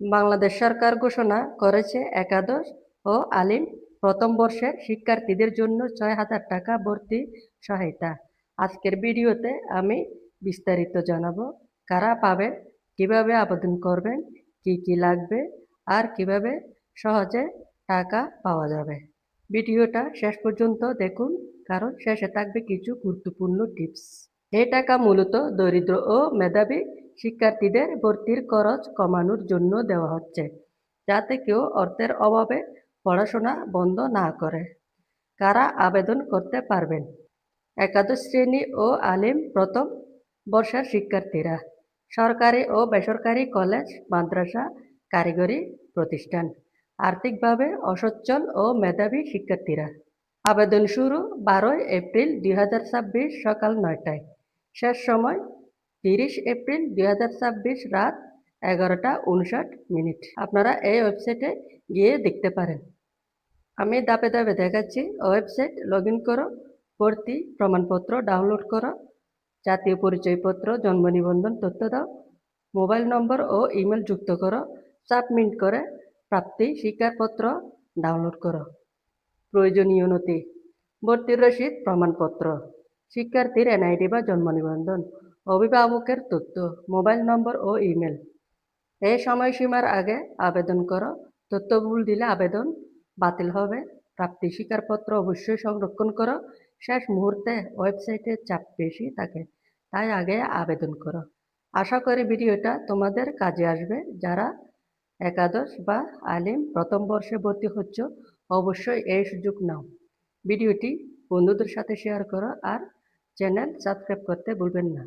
বাংলাদেশ সরকার ঘোষণা করেছে একাদশ ও আলিম প্রথম বর্ষের শিক্ষার্থীদের জন্য ৬,০০০ টাকা ভর্তি সহায়তা। আজকের ভিডিওতে আমি বিস্তারিত জানাবো কারা পাবেন, কিভাবে আবেদন করবেন, কি কি লাগবে আর কিভাবে সহজে টাকা পাওয়া যাবে। ভিডিওটা শেষ পর্যন্ত দেখুন, কারণ শেষে থাকবে কিছু গুরুত্বপূর্ণ টিপস। এই টাকা মূলত দরিদ্র ও মেধাবী শিক্ষার্থীদের ভর্তির খরচ কমানোর জন্য দেওয়া হচ্ছে, যাতে কেউ অর্থের অভাবে পড়াশোনা বন্ধ না করে। কারা আবেদন করতে পারবেন? একাদশ শ্রেণী ও আলিম প্রথম বর্ষের শিক্ষার্থীরা, সরকারি ও বেসরকারি কলেজ, মাদ্রাসা, কারিগরি প্রতিষ্ঠান, আর্থিকভাবে অসচ্ছল ও মেধাবী শিক্ষার্থীরা। আবেদন শুরু 12 এপ্রিল 2026 সকাল 9টায়। শেষ সময় 30 এপ্রিল 2026 রাত 11টা 59 মিনিট। আপনারা এই ওয়েবসাইটে গিয়ে দেখতে পারেন। আমি ধাপে ধাপে দেখাচ্ছি। ওয়েবসাইট লগ ইন করো, ভর্তি প্রমাণপত্র ডাউনলোড করো, জাতীয় পরিচয়পত্র, জন্ম নিবন্ধন তথ্য দাও, মোবাইল নম্বর ও ইমেল যুক্ত করো, সাবমিট করে প্রাপ্তি স্বীকারপত্র ডাউনলোড করো। প্রয়োজনীয় নথি: ভর্তির রসিদ, প্রমাণপত্র, শিক্ষার্থীর এনআইডি বা জন্ম নিবন্ধন, অভিভাবকের তথ্য, মোবাইল নম্বর ও ইমেল। এই সময়সীমার আগে আবেদন করো। তথ্য ভুল দিলে আবেদন বাতিল হবে। প্রাপ্তি স্বীকারপত্র অবশ্যই সংরক্ষণ করো। শেষ মুহূর্তে ওয়েবসাইটে চাপ বেশি থাকে, তাই আগে আবেদন করো। আশা করি ভিডিওটা তোমাদের কাজে আসবে। যারা একাদশ বা আলিম প্রথম বর্ষে ভর্তি হচ্ছ, অবশ্যই এই সুযোগ নাও। ভিডিওটি বন্ধুদের সাথে শেয়ার করো আর চ্যানেল সাবস্ক্রাইব করতে ভুলবেন না।